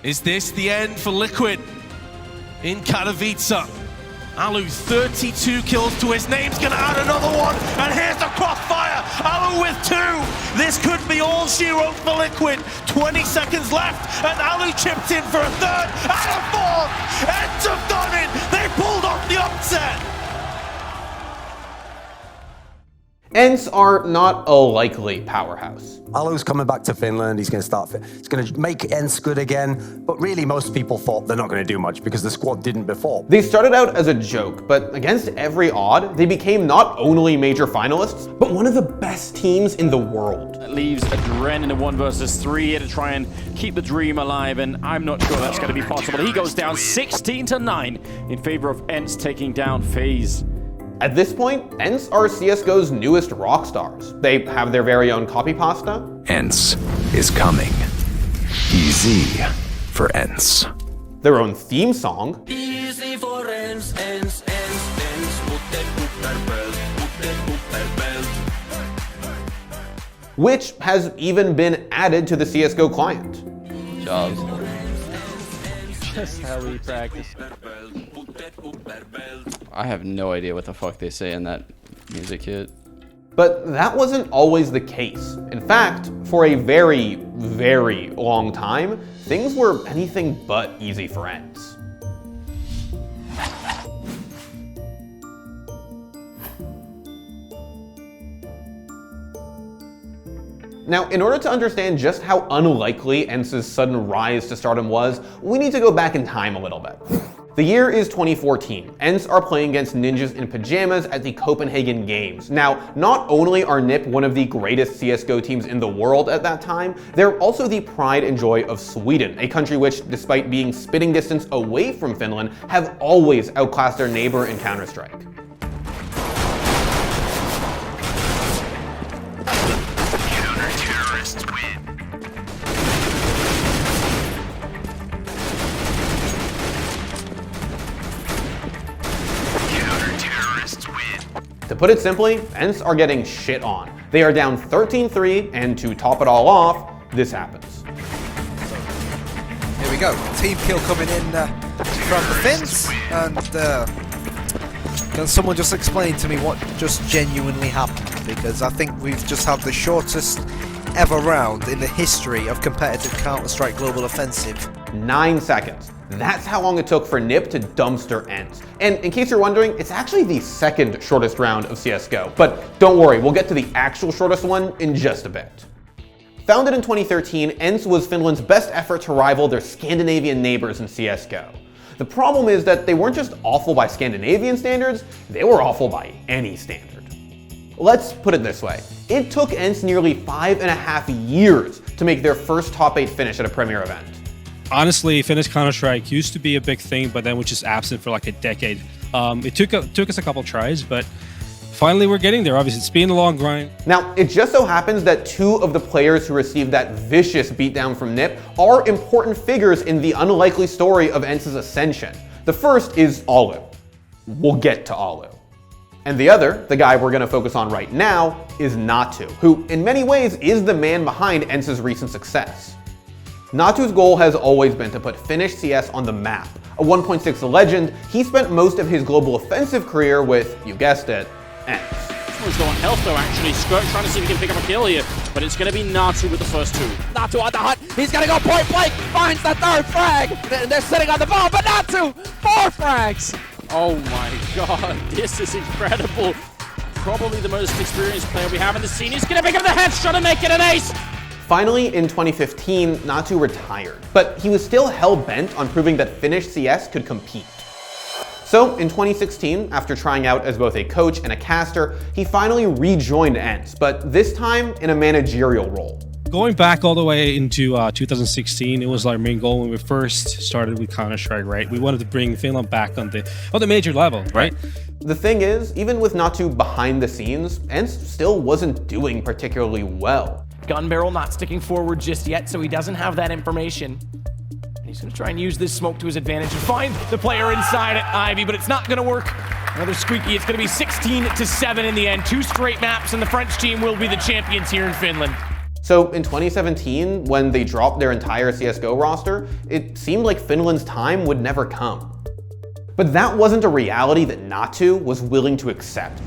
Is this the end for Liquid in Katowice? Allu, 32 kills to his name's gonna add another one, and here's the crossfire. Allu with 2. This could be all she wrote for Liquid. 20 seconds left, and Allu chipped in for a 3rd and a 4th. ENCE have done it. They pulled off the upset. ENCE are not a likely powerhouse. Allu's coming back to Finland. He's going to start. It's going to make ENCE good again. But really, most people thought they're not going to do much because the squad didn't before. They started out as a joke, but against every odd, they became not only major finalists, but one of the best teams in the world. That leaves Adren in a 1 versus 3 here to try and keep the dream alive, and I'm not sure that's going to be possible. He goes down 16-9 in favor of ENCE taking down FaZe. At this point, ENCE are CSGO's newest rock stars. They have their very own copy pasta. ENCE is coming. EZ4ENCE. Their own theme song. EZ4ENCE, ENCE, ENCE, put that belt. Which has even been added to the CSGO client. Just how we practice. I have no idea what the fuck they say in that music kit. But that wasn't always the case. In fact, for a very, very long time, things were anything but easy for ENCE. Now, in order to understand just how unlikely ENCE's sudden rise to stardom was, we need to go back in time a little bit. The year is 2014. ENCE are playing against ninjas in pajamas at the Copenhagen Games. Now, not only are NIP one of the greatest CSGO teams in the world at that time, they're also the pride and joy of Sweden, a country which, despite being spitting distance away from Finland, have always outclassed their neighbor in Counter-Strike. To put it simply, ENCE are getting shit on. They are down 13-3, and to top it all off, this happens. Here we go, team kill coming in from the Finns, and can someone just explain to me what just genuinely happened? Because I think we've just had the shortest ever round in the history of competitive Counter-Strike Global Offensive. 9 seconds. That's how long it took for NIP to dumpster ENCE. And in case you're wondering, it's actually the second shortest round of CSGO. But don't worry, we'll get to the actual shortest one in just a bit. Founded in 2013, ENCE was Finland's best effort to rival their Scandinavian neighbors in CSGO. The problem is that they weren't just awful by Scandinavian standards, they were awful by any standard. Let's put it this way. It took ENCE nearly 5.5 years to make their first top 8 finish at a premier event. Honestly, Finnish Counter-Strike used to be a big thing, but then was just absent for like a decade. It took us a couple tries, but finally we're getting there. Obviously, it's been a long grind. Now, it just so happens that 2 of the players who received that vicious beatdown from NIP are important figures in the unlikely story of ENCE's ascension. The first is Allu. We'll get to Allu. And the other, the guy we're going to focus on right now, is Natu, who in many ways is the man behind ENCE's recent success. Natu's goal has always been to put Finnish CS on the map. A 1.6 legend, he spent most of his global offensive career with, you guessed it, ENCE. He's low on health though, actually. Skirk trying to see if he can pick up a kill here, but it's going to be Natu with the first 2. Natu on the hunt. He's going to go point blank. Finds the 3rd frag. They're sitting on the ball, but Natu, 4 frags. Oh my god, this is incredible. Probably the most experienced player we have in the scene. He's going to pick up the headshot and make it an ace. Finally, in 2015, Natu retired, but he was still hell-bent on proving that Finnish CS could compete. So, in 2016, after trying out as both a coach and a caster, he finally rejoined ENCE, but this time in a managerial role. Going back all the way into 2016, it was our main goal when we first started with Counter-Strike, right? We wanted to bring Finland back on the major level, right? The thing is, even with Natu behind the scenes, ENCE still wasn't doing particularly well. Gun barrel not sticking forward just yet, so he doesn't have that information. And he's going to try and use this smoke to his advantage to find the player inside Ivy, but it's not going to work. Another squeaky. It's going to be 16-7 in the end. 2 straight maps, and the French team will be the champions here in Finland. So in 2017, when they dropped their entire CSGO roster, it seemed like Finland's time would never come. But that wasn't a reality that Natu was willing to accept.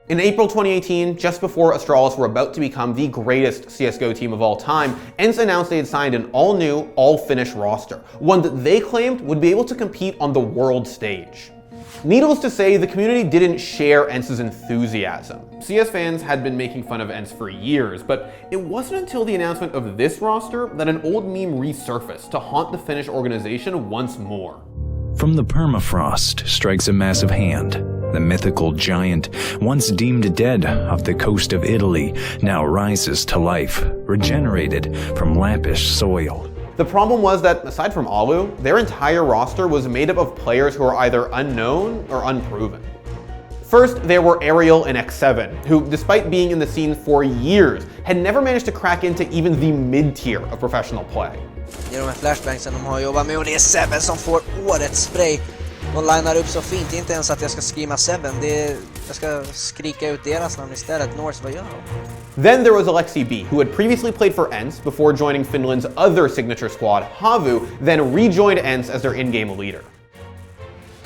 In April 2018, just before Astralis were about to become the greatest CSGO team of all time, ENCE announced they had signed an all-new, all-Finnish roster, one that they claimed would be able to compete on the world stage. Needless to say, the community didn't share ENCE's enthusiasm. CS fans had been making fun of ENCE for years, but it wasn't until the announcement of this roster that an old meme resurfaced to haunt the Finnish organization once more. From the permafrost strikes a massive hand. The mythical giant, once deemed dead off the coast of Italy, now rises to life, regenerated from lappish soil. The problem was that, aside from Allu, their entire roster was made up of players who are either unknown or unproven. First, there were Ariel and X7, who, despite being in the scene for years, had never managed to crack into even the mid-tier of professional play. I de här flashbanksen de har jobbat med, och det är Seven som får årets spray. De linar upp så fint, inte ens att jag ska skrima Seven, jag ska skrika ut deras namn istället. Norse, vad gör de? Then there was Alexi B, who had previously played for ENCE before joining Finland's other signature squad, Havu, then rejoined ENCE as their in-game leader.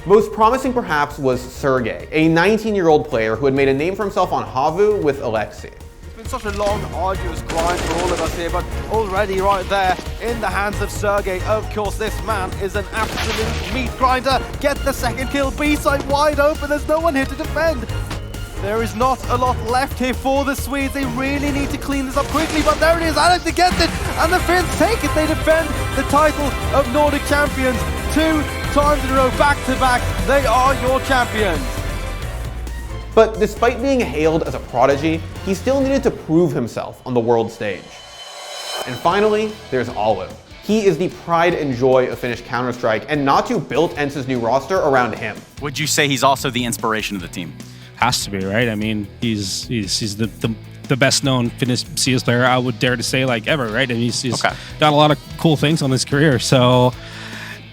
Most promising perhaps was Sergey, a 19-year-old player who had made a name for himself on Havu with Alexi. It's been such a long, arduous grind for all of us here, but already right there in the hands of Sergey. Of course, this man is an absolute meat grinder. Get the second kill, B-side wide open, there's no one here to defend. There is not a lot left here for the Swedes. They really need to clean this up quickly, but there it is, Allu to get it, and the Finns take it. They defend the title of Nordic champions 2 times in a row, back to back. They are your champions. But despite being hailed as a prodigy, he still needed to prove himself on the world stage. And finally, there's Allu. He is the pride and joy of Finnish Counter-Strike, and Natu built ENCE's new roster around him. Would you say he's also the inspiration of the team? Has to be, right? I mean, he's the best known Finnish CS player, I would dare to say, like, ever, right? And he's done a lot of cool things on his career, so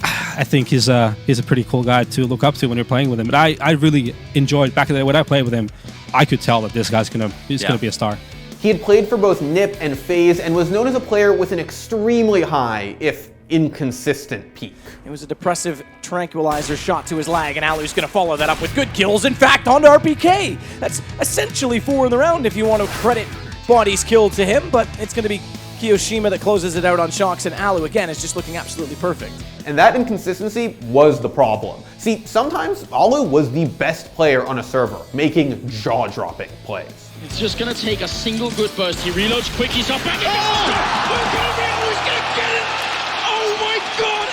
I think he's a pretty cool guy to look up to when you're playing with him. But I really enjoyed, back in the day when I played with him, I could tell that this guy's gonna be a star. He had played for both NIP and FaZe and was known as a player with an extremely high, if inconsistent, peak. It was a depressive tranquilizer shot to his lag, and Allu's going to follow that up with good kills. In fact, onto RPK. That's essentially 4 in the round if you want to credit Body's kill to him, but it's going to be Kiyoshima that closes it out on Shocks, and Allu, again, is just looking absolutely perfect. And that inconsistency was the problem. See, sometimes Allu was the best player on a server, making jaw-dropping plays. It's just going to take a single good burst. He reloads quick, he's up back. Allu's going to get it! Oh my god,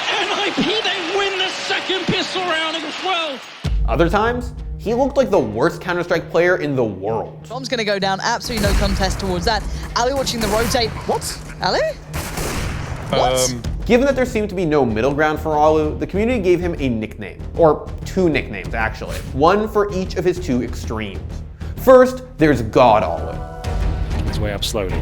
NIP, they win the second pistol round as well. Other times, he looked like the worst Counter-Strike player in the world. Bomb's gonna go down, absolutely no contest towards that. Allu watching the rotate. What? Allu? What? Given that there seemed to be no middle ground for Allu, the community gave him a nickname, or 2 nicknames actually, one for each of his 2 extremes. First, there's God Allu. His way up slowly.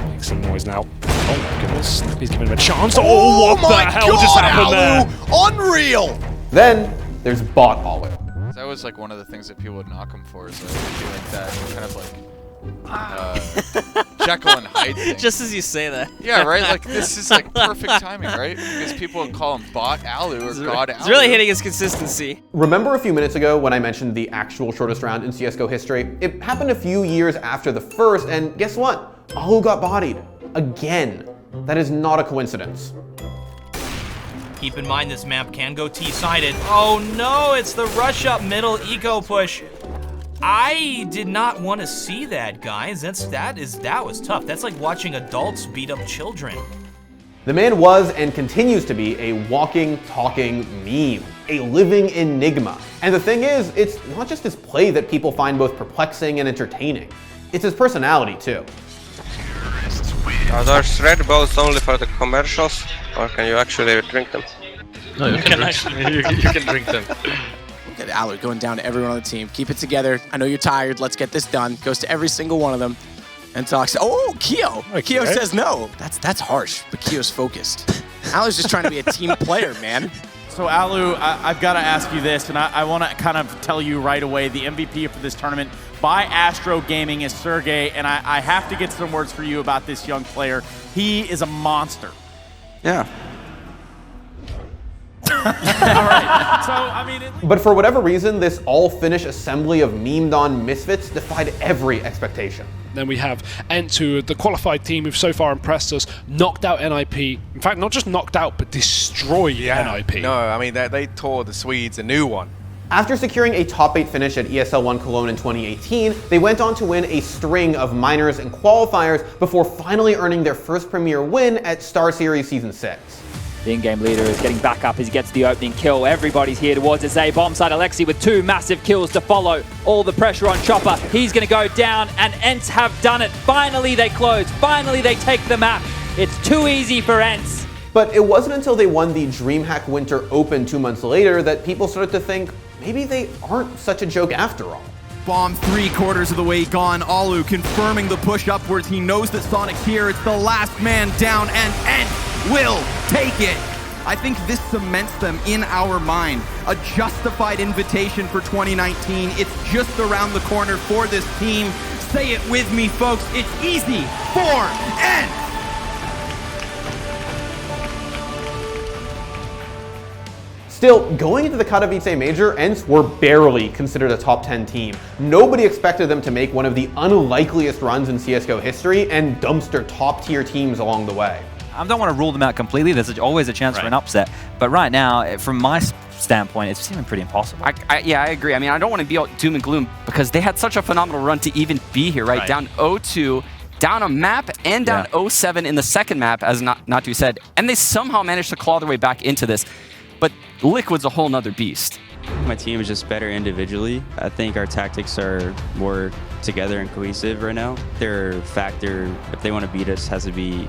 Make some noise now. Oh my goodness, he's giving him a chance. Oh, what the hell just happened there? Unreal! Then, there's Bot Allu. That was like one of the things that people would knock him for, so like that kind of like Jekyll and Hyde thing. Just as you say that. Yeah, right? Like this is like perfect timing, right? Because people would call him Bot Allu or God Allu. It's really hitting his consistency. Remember a few minutes ago when I mentioned the actual shortest round in CSGO history? It happened a few years after the first, and guess what? Allu got bodied. Again. That is not a coincidence. Keep in mind this map can go T-sided. Oh no, it's the rush up middle eco push. I did not want to see that, guys. That was tough. That's like watching adults beat up children. The man was and continues to be a walking, talking meme, a living enigma. And the thing is, it's not just his play that people find both perplexing and entertaining. It's his personality too. Are those Red Bulls only for the commercials, or can you actually drink them? No, you can actually you can drink them. Look at Allu going down to everyone on the team. Keep it together. I know you're tired. Let's get this done. Goes to every single one of them and talks. Oh, Kyo. Kyo says no. That's harsh, but Kyo's focused. Allu's just trying to be a team player, man. So Allu, I've got to ask you this, and I want to kind of tell you right away, the MVP for this tournament by Astro Gaming is Sergey, and I have to get some words for you about this young player. He is a monster. Yeah. But for whatever reason, this all-Finnish assembly of memed-on misfits defied every expectation. Then we have ENCE, who are the qualified team who've so far impressed us, knocked out NIP. In fact, not just knocked out, but destroyed NIP. No, I mean, they tore the Swedes a new one. After securing a top 8 finish at ESL1 Cologne in 2018, they went on to win a string of minors and qualifiers before finally earning their first premier win at Star Series Season 6. The in-game leader is getting back up as he gets the opening kill. Everybody's here towards his A bomb side. Alexi with 2 massive kills to follow. All the pressure on Chopper. He's going to go down, and ENCE have done it. Finally they close. Finally they take the map. It's too easy for ENCE. But it wasn't until they won the DreamHack Winter Open 2 months later that people started to think maybe they aren't such a joke after all. Bomb 3/4 of the way gone. Allu confirming the push upwards. He knows that Sonic's here. It's the last man down, and ENCE will take it. I think this cements them in our mind. A justified invitation for 2019. It's just around the corner for this team. Say it with me, folks. It's easy for ENCE. Still, going into the Katowice Major, ENCE were barely considered a top 10 team. Nobody expected them to make one of the unlikeliest runs in CSGO history and dumpster top-tier teams along the way. I don't want to rule them out completely. There's always a chance for an upset. But right now, from my standpoint, it's seeming pretty impossible. Yeah, I agree. I mean, I don't want to be all doom and gloom because they had such a phenomenal run to even be here, right? Down 0-2, down a map, and down 0-7 in the second map, as Natu said. And they somehow managed to claw their way back into this. But Liquid's a whole nother beast. My team is just better individually. I think our tactics are more together and cohesive right now. Their factor, if they want to beat us, has to be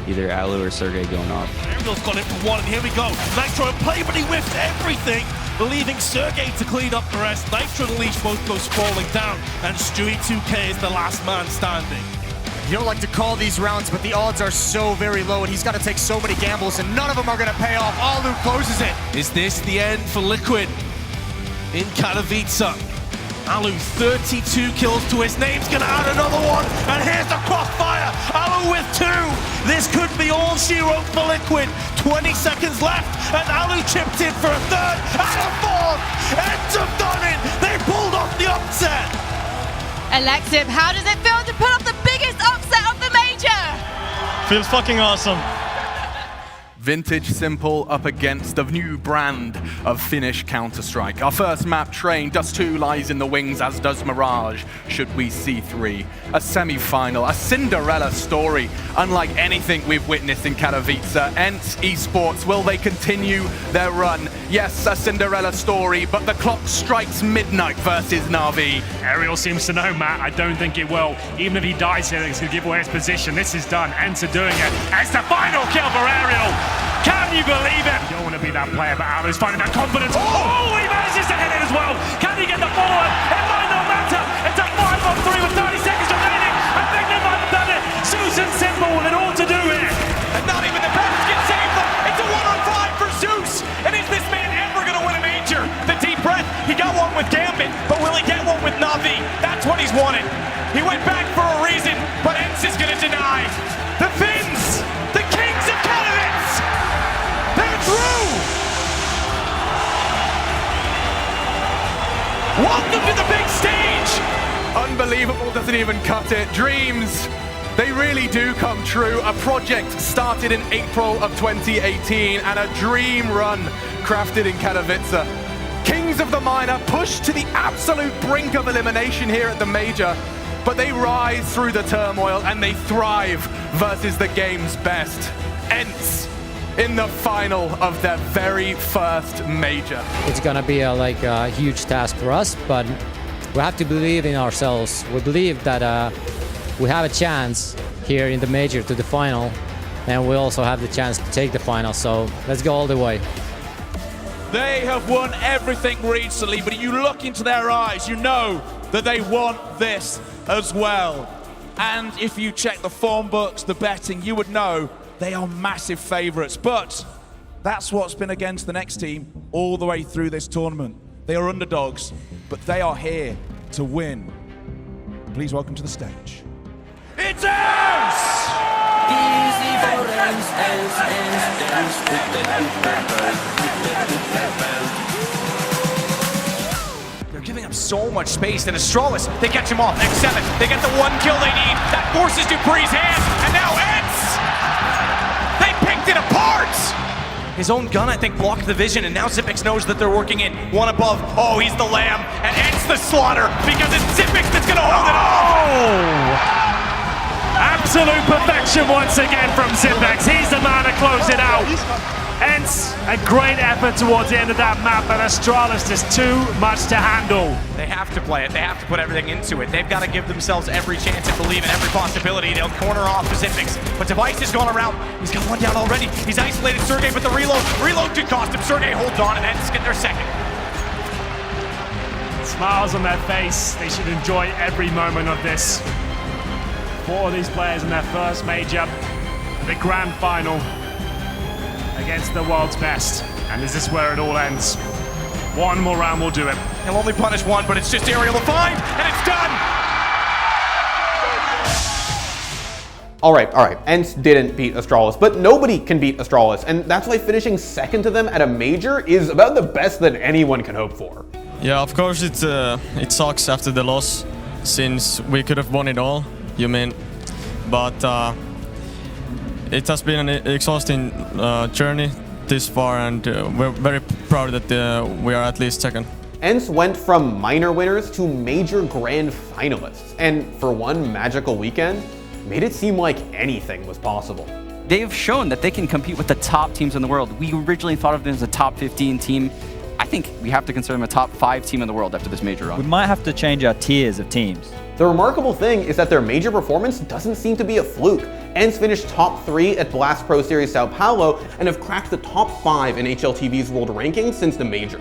either Allu or Sergey going off. Ariel's got it for one, and here we go. Nitro in play, but he whiffed everything, leaving Sergey to clean up the rest. Nitro and Leash both goes falling down, and Stewie 2K is the last man standing. You don't like to call these rounds, but the odds are so very low, and he's got to take so many gambles, and none of them are going to pay off. Allu closes it. Is this the end for Liquid in Katowice? Allu, 32 kills to his name's gonna add another one, and here's the crossfire. Allu with 2. This could be all she wrote for Liquid. 20 seconds left, and Allu chipped in for a 3rd and a 4th. ENCE have done it. They pulled off the upset. Alexip, how does it feel to pull off the biggest upset of the major? Feels fucking awesome. Vintage Simple up against the new brand of Finnish Counter-Strike. Our first map train, Dust 2 lies in the wings, as does Mirage, should we see 3. A semi-final, a Cinderella story, unlike anything we've witnessed in Katowice. ENCE esports, will they continue their run? Yes, a Cinderella story, but the clock strikes midnight versus Na'Vi. Ariel seems to know, Matt. I don't think it will. Even if he dies here, it's going to give away his position. This is done. ENCE are doing it. It's the final kill for Ariel. Can you believe it? You don't want to be that player, but Allu's finding that confidence. Oh, he manages to hit it as well. Can he get the follow-up? It might not matter. It's a 5-on-3 with 30 seconds remaining. I think they might have done it. Zeus and Simple with it all to do here. And not even the best can save them. It's a 1-on-5 for Zeus. And is this man ever going to win a major? The deep breath. He got one with Gambit, but will he get one with Na'Vi? That's what he's wanted. He went back for a reason, but ENCE is going to deny. The Finns, the kings of Katowice, they're through. Welcome to the big stage. Unbelievable doesn't even cut it. Dreams, they really do come true. A project started in April of 2018 and a dream run crafted in Katowice. Kings of the Minor pushed to the absolute brink of elimination here at the Major, but they rise through the turmoil and they thrive versus the game's best. ENCE in the final of their very first Major. It's gonna be a huge task for us, but we have to believe in ourselves. We believe that we have a chance here in the Major to the final, and we also have the chance to take the final, so let's go all the way. They have won everything recently, but you look into their eyes, you know that they want this as well. And if you check the form books, the betting, you would know they are massive favourites. But that's what's been against the next team all the way through this tournament. They are underdogs, but they are here to win Please welcome to the stage. It's ENCE! They're giving up so much space, and Astralis, they catch him off. X7, they get the 1 kill they need. That forces Dupree's hand, and now ENCE! They picked it apart! His own gun, I think, blocked the vision, and now Xyp9x knows that they're working in. One above, oh, he's the lamb, and ENCE the slaughter, because it's Xyp9x that's gonna hold it off! Absolute perfection once again from Xyp9x. He's the man to close it out. ENCE, a great effort towards the end of that map, but Astralis just too much to handle. They have to play it. They have to put everything into it. They've got to give themselves every chance and believe in every possibility. They'll corner off to Xyp9x, but Katowice has gone around. He's got one down already. He's isolated Sergey, but the reload could cost him. Sergey holds on, and ENCE get their second. Smiles on their face. They should enjoy every moment of this. 4 of these players in their first major, the grand final against the world's best. And is this where it all ends? One more round will do it. He'll only punish one, but it's just Aerial to find, and it's done! All right. ENCE didn't beat Astralis, but nobody can beat Astralis, and that's why finishing second to them at a major is about the best that anyone can hope for. Yeah, of course it sucks after the loss, since we could have won it all, you mean, but it has been an exhausting journey this far, and we're very proud that we are at least second. ENCE went from minor winners to major grand finalists, and for one magical weekend, made it seem like anything was possible. They've shown that they can compete with the top teams in the world. We originally thought of them as a top 15 team. I think we have to consider them a top 5 team in the world after this major run. We might have to change our tiers of teams. The remarkable thing is that their major performance doesn't seem to be a fluke. ENCE finished top 3 at Blast Pro Series Sao Paulo and have cracked the top 5 in HLTV's world rankings since the major.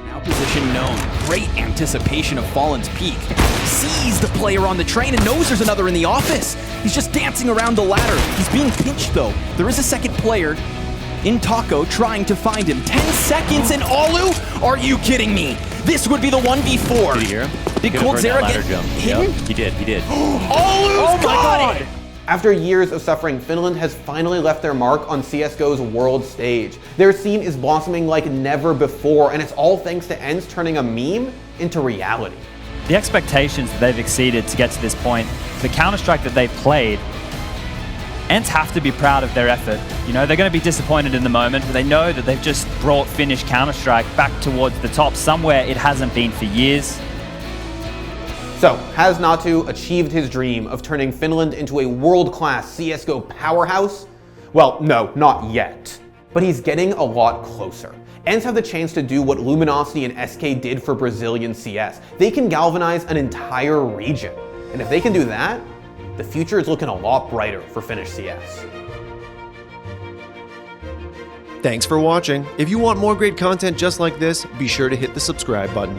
Now position known. Great anticipation of Fallen's peak. Sees the player on the train and knows there's another in the office. He's just dancing around the ladder. He's being pinched though. There is a second player in Taco trying to find him. 10 seconds and Allu? Are you kidding me? This would be the 1v4. Did you hear him? Did Cold Zera get hidden? Yep, he did. Allu's got it! After years of suffering, Finland has finally left their mark on CSGO's world stage. Their scene is blossoming like never before, and it's all thanks to ENCE turning a meme into reality. The expectations that they've exceeded to get to this point, the Counter-Strike that they've played, ENCE have to be proud of their effort. You know, they're going to be disappointed in the moment, but they know that they've just brought Finnish Counter-Strike back towards the top, somewhere it hasn't been for years. So, has Natu achieved his dream of turning Finland into a world-class CSGO powerhouse? Well, no, not yet. But he's getting a lot closer. ENCE have the chance to do what Luminosity and SK did for Brazilian CS. They can galvanize an entire region. And if they can do that, the future is looking a lot brighter for Finnish CS. Thanks for watching. If you want more great content just like this, be sure to hit the subscribe button.